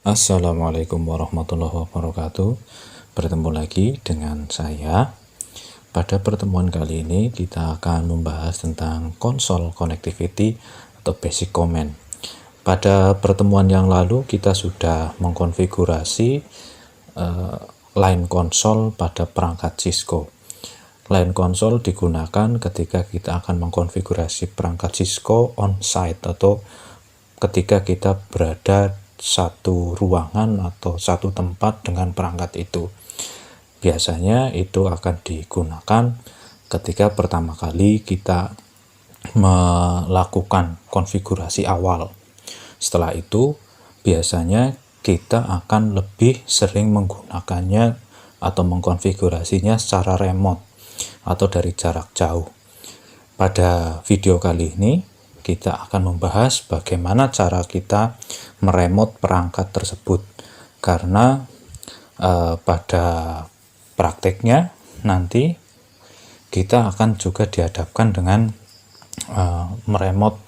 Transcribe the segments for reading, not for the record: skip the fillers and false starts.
Assalamualaikum warahmatullahi wabarakatuh. Bertemu lagi dengan saya. Pada pertemuan kali ini kita akan membahas tentang konsol connectivity atau basic command. Pada pertemuan yang lalu kita sudah mengkonfigurasi line konsol pada perangkat Cisco. Line konsol digunakan ketika kita akan mengkonfigurasi perangkat Cisco on-site atau ketika kita berada satu ruangan atau satu tempat dengan perangkat itu. Biasanya itu akan digunakan ketika pertama kali kita melakukan konfigurasi awal. Setelah itu biasanya kita akan lebih sering menggunakannya atau mengkonfigurasinya secara remote atau dari jarak jauh. Pada video kali ini kita akan membahas bagaimana cara kita meremote perangkat tersebut, karena pada prakteknya nanti kita akan juga dihadapkan dengan meremote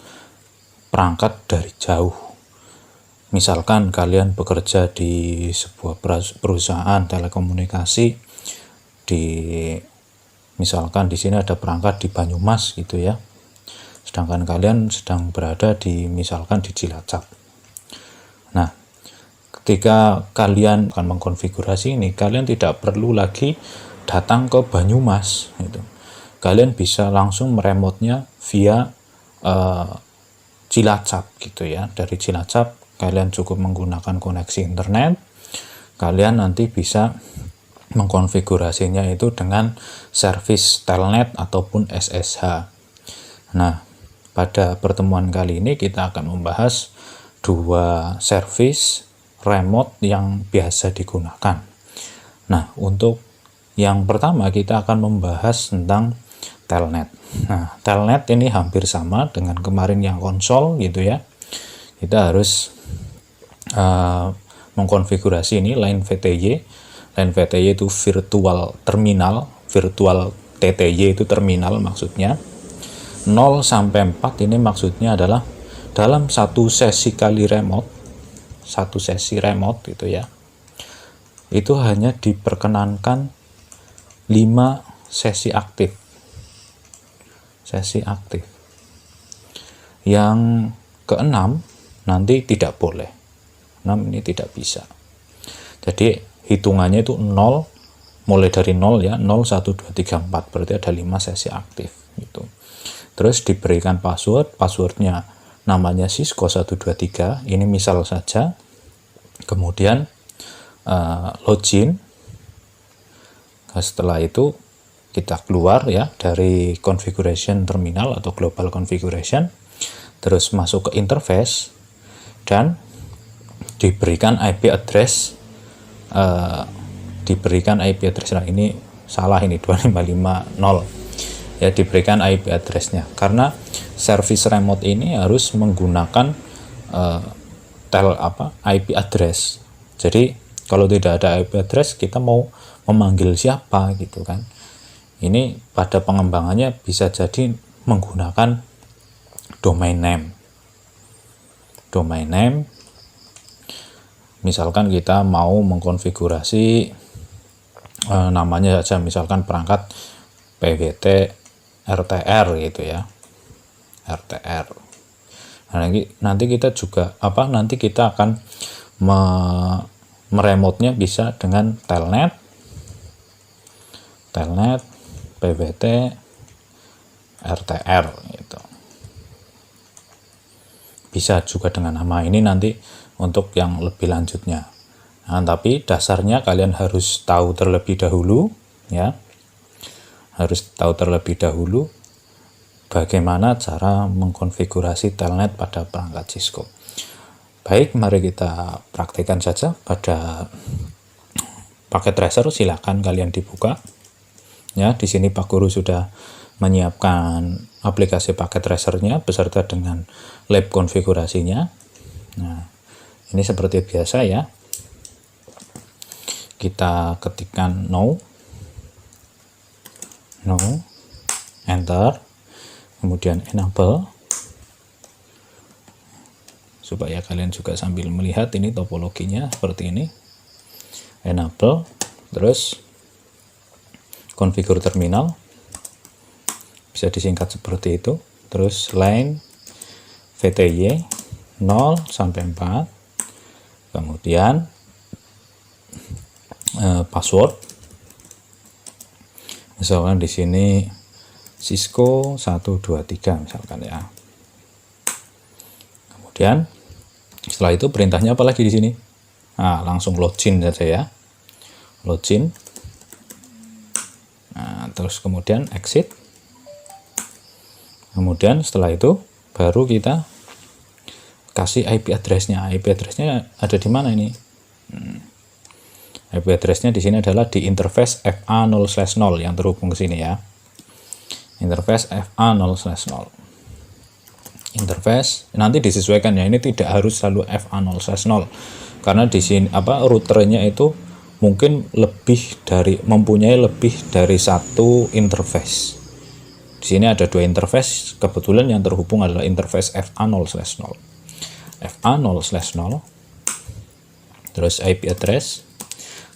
perangkat dari jauh. Misalkan kalian bekerja di sebuah perusahaan telekomunikasi, misalkan di sini ada perangkat di Banyumas gitu ya, sedangkan kalian sedang berada misalkan di Cilacap. Nah, ketika kalian akan mengkonfigurasi ini, kalian tidak perlu lagi datang ke Banyumas gitu. Kalian bisa langsung meremotnya via Cilacap gitu ya. Dari Cilacap kalian cukup menggunakan koneksi internet, kalian nanti bisa mengkonfigurasinya itu dengan service telnet ataupun SSH. Nah, pada pertemuan kali ini kita akan membahas dua service remote yang biasa digunakan. Nah, untuk yang pertama kita akan membahas tentang telnet. Nah, telnet ini hampir sama dengan kemarin yang konsol gitu ya. Kita harus mengkonfigurasi ini line VTY. Line VTY itu virtual terminal, virtual TTY itu terminal maksudnya. 0 sampai 4 ini maksudnya adalah dalam satu sesi kali remote, satu sesi remote gitu ya, itu hanya diperkenankan 5 sesi aktif. Sesi aktif. Yang keenam nanti tidak boleh. 6 ini tidak bisa. Jadi hitungannya itu 0, mulai dari 0 ya, 0, 1, 2, 3, 4, berarti ada 5 sesi aktif gitu. Terus diberikan passwordnya namanya Cisco 123, ini misal saja. Kemudian login. Setelah itu kita keluar ya dari configuration terminal atau global configuration, terus masuk ke interface dan diberikan IP address. Nah ini salah, ini 2550 ya, diberikan IP address-nya karena service remote ini harus menggunakan IP address. Jadi kalau tidak ada IP address, kita mau memanggil siapa gitu kan. Ini pada pengembangannya bisa jadi menggunakan domain name. Domain name, misalkan kita mau mengkonfigurasi namanya saja misalkan perangkat PWT RTR gitu ya, RTR. Nah, nanti kita juga nanti kita akan meremotenya bisa dengan telnet PWT RTR gitu. Bisa juga dengan nama ini nanti untuk yang lebih lanjutnya. Nah, tapi dasarnya kalian harus tahu terlebih dahulu ya. Harus tahu terlebih dahulu bagaimana cara mengkonfigurasi telnet pada perangkat Cisco. Baik, mari kita praktekkan saja. Pada paket tracer silakan kalian dibuka. Ya, di sini Pak Guru sudah menyiapkan aplikasi paket tracernya beserta dengan lab konfigurasinya. Nah, ini seperti biasa ya. Kita ketikkan no, enter, kemudian enable. supaya kalian juga sambil melihat ini topologinya seperti ini. Enable, terus configure terminal, bisa disingkat seperti itu, terus line VTY 0 sampai 4, kemudian password, misalkan di sini Cisco 123 misalkan ya. Kemudian setelah itu perintahnya apa lagi di sini? Nah, langsung login saja ya. Login. Nah, terus kemudian exit. Kemudian setelah itu baru kita kasih IP address-nya. IP address-nya ada di mana ini? IP address-nya di sini adalah di interface FA0/0 yang terhubung ke sini ya. Interface FA0/0. Interface nanti disesuaikan ya, ini tidak harus selalu FA0/0 karena di sini routernya itu mungkin mempunyai lebih dari satu interface. Di sini ada 2 interface, kebetulan yang terhubung adalah interface FA0/0. FA0/0 terus IP address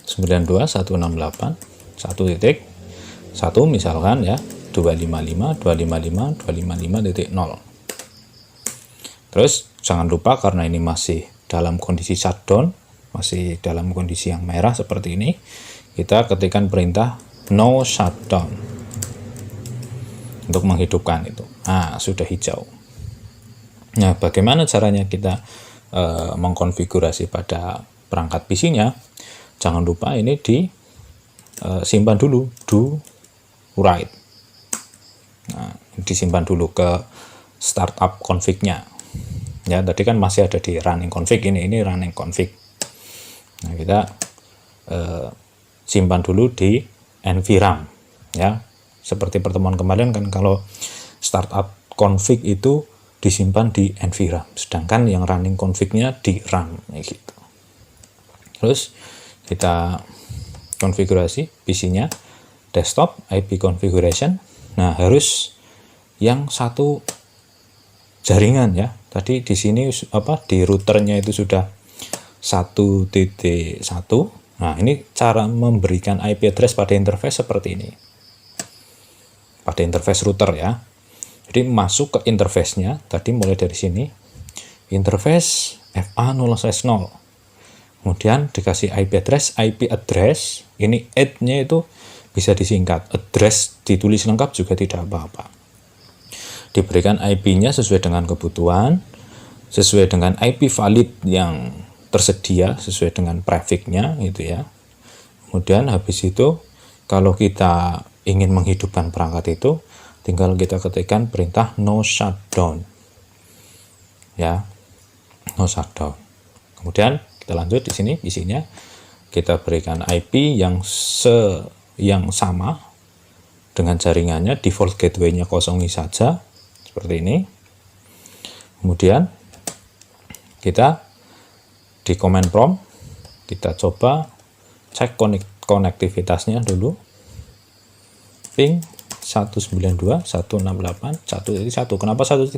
92.168.1.1 misalkan ya 255.255.255.0. Terus jangan lupa karena ini masih dalam kondisi shutdown, masih dalam kondisi yang merah seperti ini, kita ketikkan perintah no shutdown untuk menghidupkan itu. Nah, sudah hijau. Nah, bagaimana caranya kita mengkonfigurasi pada perangkat PC-nya? Jangan lupa ini disimpan dulu, do write. Nah, disimpan dulu ke startup config-nya. Ya, tadi kan masih ada di running config, ini running config. Nah, kita simpan dulu di nvram ya. Seperti pertemuan kemarin kan kalau startup config itu disimpan di nvram, sedangkan yang running config-nya di RAM gitu. Terus kita konfigurasi PC-nya, desktop IP configuration. Nah, harus yang satu jaringan ya. Tadi di sini di routernya itu sudah 1.1. Nah, ini cara memberikan IP address pada interface seperti ini. Pada interface router ya. Jadi masuk ke interface-nya, tadi mulai dari sini. Interface FA0/0. Kemudian dikasih IP address, ini add-nya itu bisa disingkat. Address ditulis lengkap juga tidak apa-apa. Diberikan IP-nya sesuai dengan kebutuhan, sesuai dengan IP valid yang tersedia, sesuai dengan prefix-nya gitu ya. Kemudian habis itu kalau kita ingin menghidupkan perangkat itu, tinggal kita ketikkan perintah no shutdown. Ya. No shutdown. Kemudian kita lanjut di sini isinya, kita berikan IP yang sama dengan jaringannya, default gateway-nya kosongi saja seperti ini. Kemudian kita di command prompt kita coba cek konektivitasnya dulu, ping 192.168.1.1. Kenapa 1.1?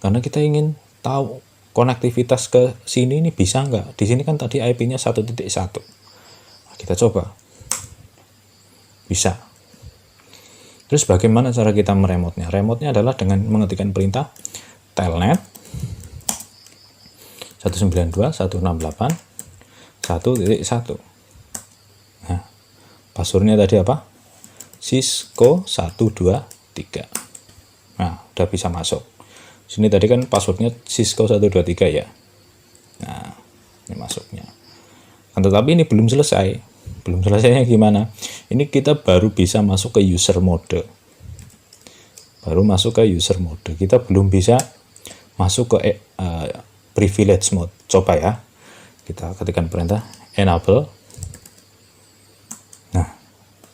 Karena kita ingin tahu konektivitas ke sini ini bisa nggak. Di sini kan tadi IP-nya 1.1. Nah, kita coba bisa. Terus bagaimana cara kita meremote-nya? Remote-nya adalah dengan mengetikkan perintah telnet 192.168.1.1. Nah, passwordnya tadi apa? Cisco 123. Nah, udah bisa masuk. Sini tadi kan passwordnya Cisco 123 ya. Nah, ini masuknya. Tetapi ini belum selesai. Belum selesainya gimana? Ini kita baru bisa masuk ke user mode. Baru masuk ke user mode. Kita belum bisa masuk ke privilege mode. Coba ya. Kita ketikkan perintah enable. Nah,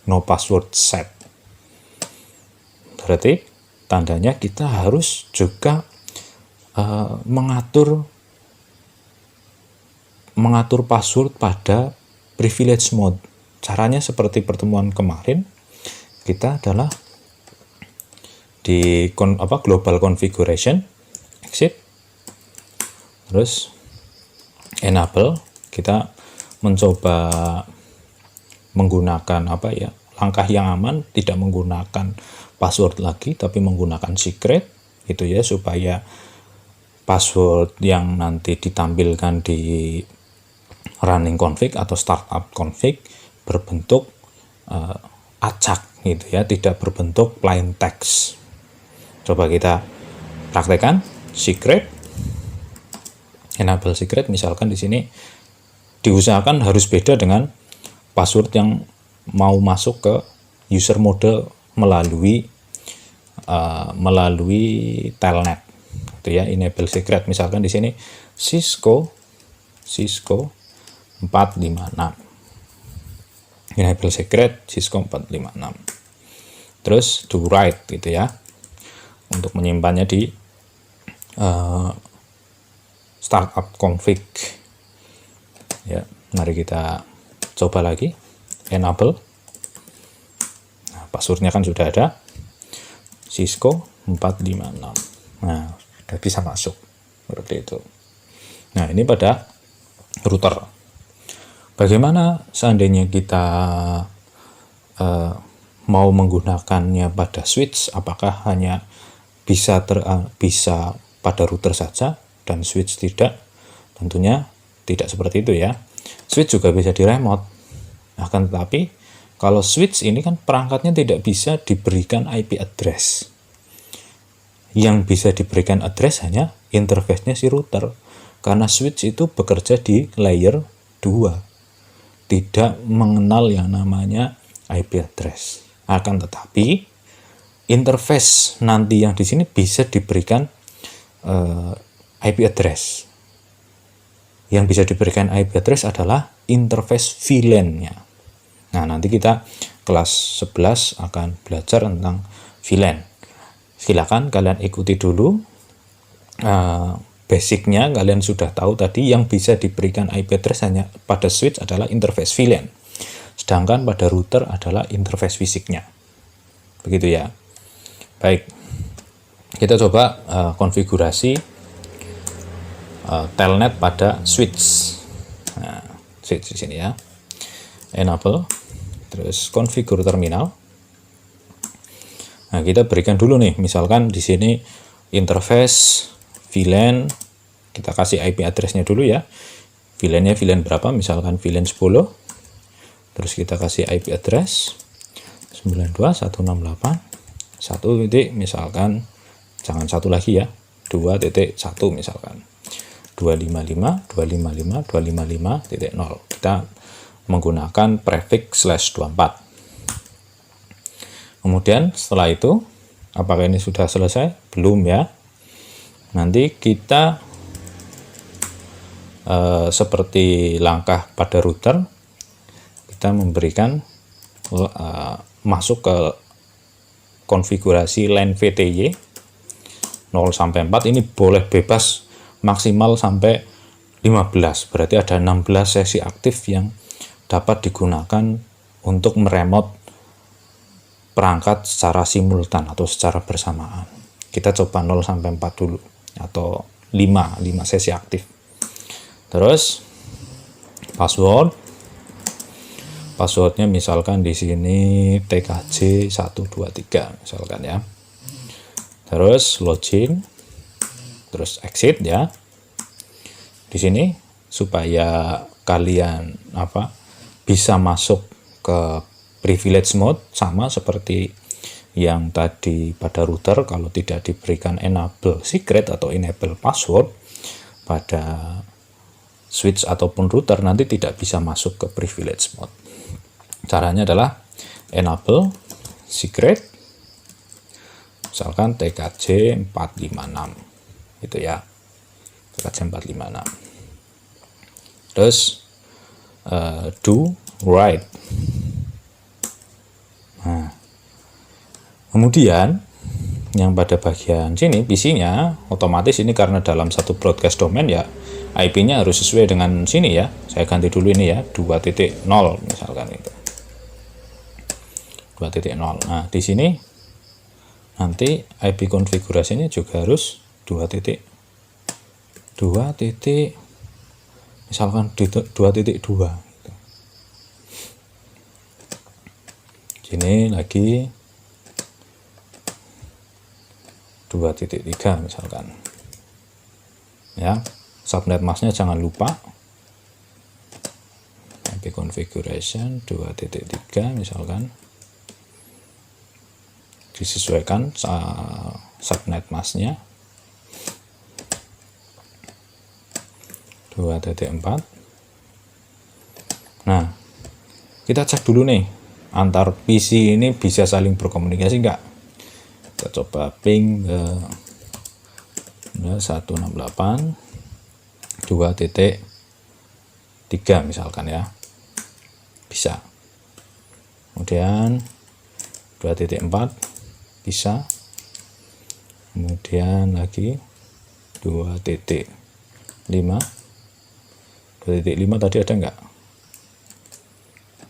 no password set. Berarti tandanya kita harus juga mengatur password pada privilege mode. Caranya seperti pertemuan kemarin, kita adalah di global configuration, exit, Terus enable, kita mencoba menggunakan langkah yang aman, tidak menggunakan password lagi tapi menggunakan secret gitu ya, supaya password yang nanti ditampilkan di running config atau startup config berbentuk acak gitu ya, tidak berbentuk plain text. Coba kita praktekkan secret, enable secret. Misalkan di sini diusahakan harus beda dengan password yang mau masuk ke user mode melalui telnet gitu ya. Enable secret, misalkan di sini Cisco 456, enable secret Cisco 456. Terus do write gitu ya, untuk menyimpannya di startup config ya. Mari kita coba lagi enable. Nah, passwordnya kan sudah ada, Cisco 456. Nah, sudah bisa masuk seperti itu. Nah, ini pada router. Bagaimana seandainya kita mau menggunakannya pada switch? Apakah hanya bisa pada router saja dan switch tidak? Tentunya tidak seperti itu ya. Switch juga bisa di remote. Akan tetapi kalau switch ini kan perangkatnya tidak bisa diberikan IP address. Yang bisa diberikan address hanya interface-nya si router. Karena switch itu bekerja di layer 2. Tidak mengenal yang namanya IP address. Akan tetapi interface nanti yang di sini bisa diberikan IP address. Yang bisa diberikan IP address adalah interface VLAN-nya. Nah, nanti kita kelas 11 akan belajar tentang VLAN. Silakan kalian ikuti dulu basicnya. Kalian sudah tahu tadi yang bisa diberikan IP address hanya pada switch adalah interface VLAN. Sedangkan pada router adalah interface fisiknya. Begitu ya. Baik. Kita coba konfigurasi telnet pada switch. Nah, switch di sini ya. Enable, terus configure terminal. Nah, kita berikan dulu nih, misalkan di sini interface VLAN, kita kasih IP address-nya dulu ya. VLAN-nya VLAN berapa? Misalkan VLAN 10. Terus kita kasih IP address 92.168 1 titik, misalkan jangan satu lagi ya, 2.1 misalkan 255.255.255.0. Kita menggunakan prefix /24. Kemudian setelah itu, apakah ini sudah selesai? Belum ya. Nanti kita seperti langkah pada router, kita memberikan masuk ke konfigurasi LAN VTY 0 sampai 4. Ini boleh bebas, maksimal sampai 15. Berarti ada 16 sesi aktif yang dapat digunakan untuk meremote perangkat secara simultan atau secara bersamaan. Kita coba 0 sampai 4 dulu, atau 5 sesi aktif. Terus passwordnya misalkan di sini TKJ 123 misalkan ya. Terus login, terus exit ya. Di sini supaya kalian bisa masuk ke privilege mode, sama seperti yang tadi pada router. Kalau tidak diberikan enable secret atau enable password pada switch ataupun router, nanti tidak bisa masuk ke privilege mode. Caranya adalah enable secret, misalkan TKJ 456 gitu ya, TKJ 456. Terus do write. Nah, kemudian yang pada bagian sini PC-nya otomatis ini karena dalam satu broadcast domain ya, IP-nya harus sesuai dengan sini ya. Saya ganti dulu ini ya, 2.0 misalkan itu. 2.0. Nah, di sini nanti IP konfigurasinya juga harus 2.0. 2 titik, misalkan 2.2 gitu. Sini lagi 2.3 misalkan ya. Subnet masknya jangan lupa IP configuration 2.3 misalkan, disesuaikan subnet masknya 2.4. Nah, kita cek dulu nih antar PC ini bisa saling berkomunikasi enggak. Kita coba ping ke 168.2.3 misalkan ya, bisa. Kemudian 2.4 bisa, kemudian lagi 2.5 tadi ada enggak?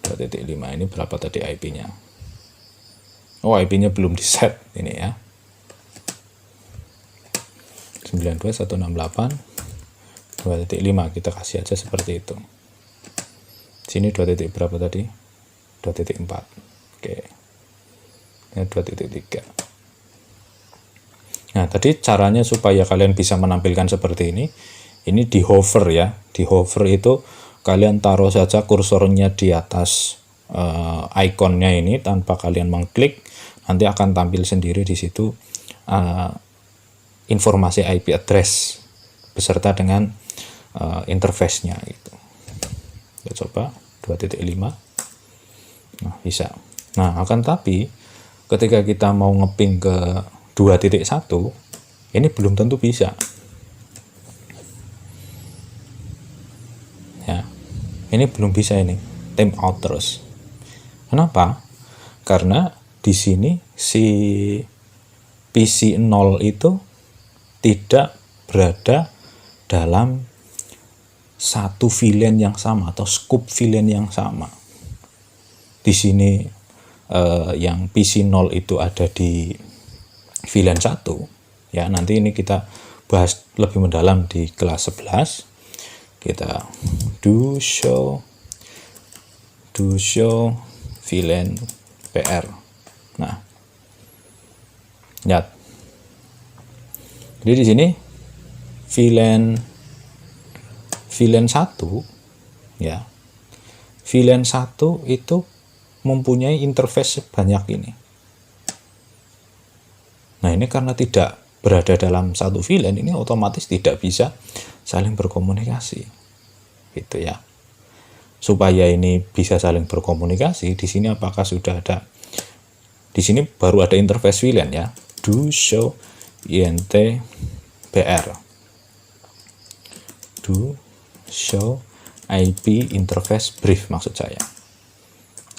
2.5 ini berapa tadi IP-nya? Oh, IP-nya belum di set ini ya. 92.168.2.5 kita kasih aja seperti itu. Sini 2 titik berapa tadi? 2.4. Oke. Ini 2.3. Nah, tadi caranya supaya kalian bisa menampilkan seperti ini di hover ya. Di hover itu kalian taruh saja kursornya di atas ikonnya ini tanpa kalian mengklik, nanti akan tampil sendiri di situ informasi IP address beserta dengan interface-nya gitu. Kita coba 2.5. Nah, bisa. Nah, akan tapi ketika kita mau ngeping ke 2.1 ini belum tentu bisa. Ya. Ini belum bisa ini. Time out terus. Kenapa? Karena di sini si PC 0 itu tidak berada dalam satu VLAN yang sama atau scope VLAN yang sama. Di sini yang PC 0 itu ada di VLAN 1 ya. Nanti ini kita bahas lebih mendalam di kelas 11. Kita do show VLAN PR. Nah, lihat. Jadi di sini VLAN 1 ya. VLAN 1 itu mempunyai interface sebanyak ini. Nah, ini karena tidak berada dalam satu VLAN, ini otomatis tidak bisa saling berkomunikasi. Gitu ya. Supaya ini bisa saling berkomunikasi, di sini apakah sudah ada, di sini baru ada interface VLAN ya. Do show int br. Do show IP interface brief maksud saya.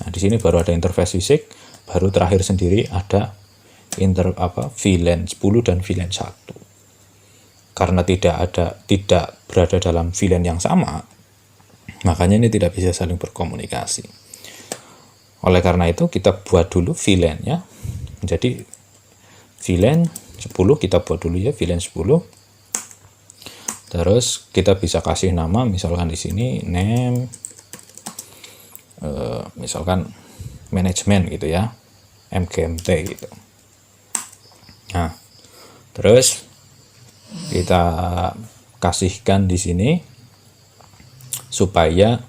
Nah, di sini baru ada interface fisik, baru terakhir sendiri ada VLAN 10 dan VLAN 1. Karena tidak berada dalam VLAN yang sama, makanya ini tidak bisa saling berkomunikasi. Oleh karena itu kita buat dulu VLAN ya. Jadi VLAN 10 kita buat dulu ya, VLAN 10. Terus kita bisa kasih nama, misalkan di sini name misalkan manajemen gitu ya, MGMT gitu. Nah, terus kita kasihkan di sini supaya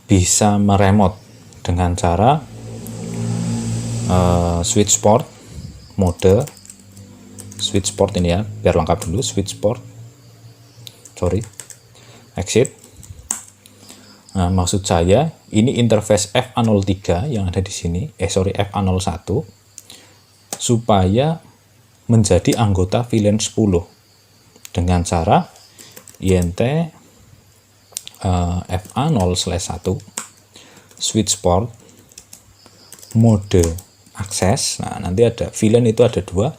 bisa meremote dengan cara switch port mode, switch port ini ya, biar lengkap dulu, switch port, exit. Nah, maksud saya ini interface FA03 yang ada di sini, FA01, supaya menjadi anggota VLAN 10 dengan cara int FA0/1 switch port mode akses. Nah, nanti ada VLAN itu ada dua,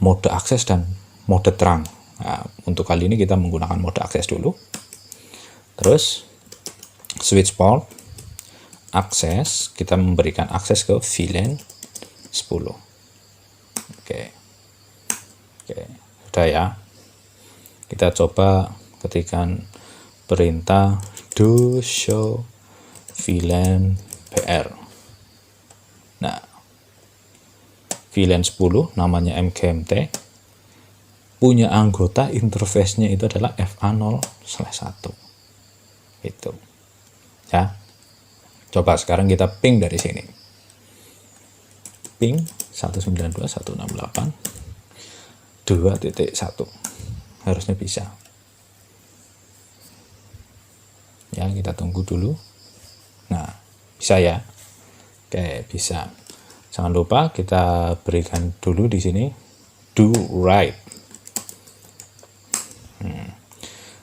mode akses dan mode terang. Nah, untuk kali ini kita menggunakan mode akses dulu. Terus switch port akses, kita memberikan akses ke VLAN 10. Oke, sudah ya. Kita coba ketikkan perintah do show VLAN BR. Nah, VLAN 10 namanya mgmt, punya anggota interface-nya itu adalah FA0/1. Itu. Ya. Coba sekarang kita ping dari sini. Ping 192.168.2.1. Harusnya bisa. Ya, kita tunggu dulu. Nah, bisa ya. Oke, bisa. Jangan lupa kita berikan dulu di sini do write.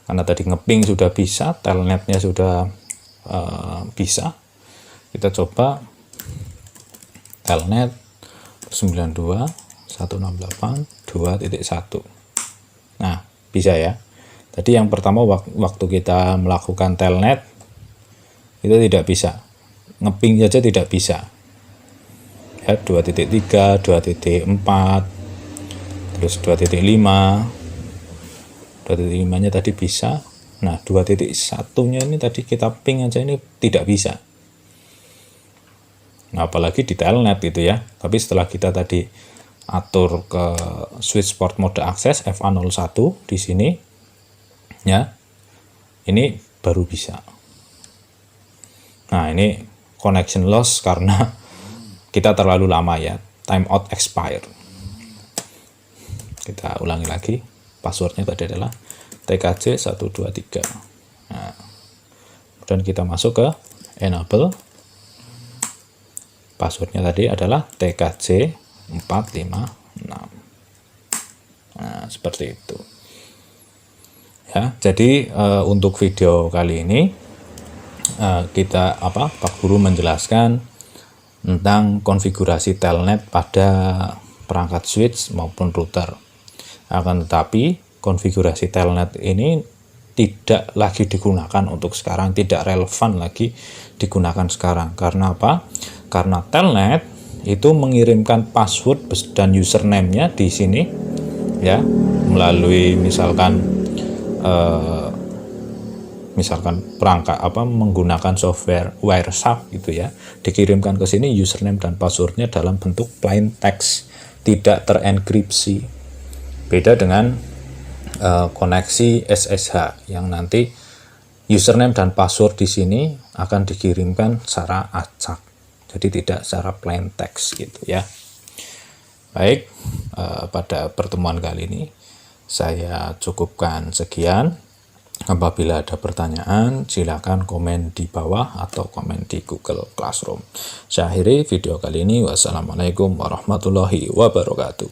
Karena tadi ngeping sudah bisa, telnetnya sudah bisa. Kita coba telnet 92.168.2.1. Nah, bisa ya. Tadi yang pertama waktu kita melakukan telnet itu tidak bisa. Ngeping saja tidak bisa. Ya, 2.3, 2.4, terus 2.5. 2.5-nya tadi bisa. Nah, 2.1-nya ini tadi kita ping aja ini tidak bisa. Nah, apalagi di telnet gitu ya. Tapi setelah kita tadi atur ke switch port mode akses FA01 di sini ya. Ini baru bisa. Nah, ini connection loss karena kita terlalu lama ya, timeout expired. Kita ulangi lagi, passwordnya tadi adalah tkj123. Nah, kemudian kita masuk ke enable, passwordnya tadi adalah tkj456. Nah, seperti itu ya. Jadi untuk video kali ini Pak Guru menjelaskan tentang konfigurasi telnet pada perangkat switch maupun router. Akan tetapi konfigurasi telnet ini tidak lagi digunakan untuk sekarang, tidak relevan lagi digunakan sekarang. Karena apa? Karena telnet itu mengirimkan password dan username-nya di sini ya, melalui misalkan perangkat menggunakan software Wireshark gitu ya, dikirimkan ke sini username dan passwordnya dalam bentuk plain text, tidak terenkripsi. Beda dengan koneksi SSH yang nanti username dan password di sini akan dikirimkan secara acak, jadi tidak secara plain text gitu ya. Baik, pada pertemuan kali ini saya cukupkan sekian. Apabila ada pertanyaan, silakan komen di bawah atau komen di Google Classroom. Saya akhiri video kali ini. Wassalamualaikum warahmatullahi wabarakatuh.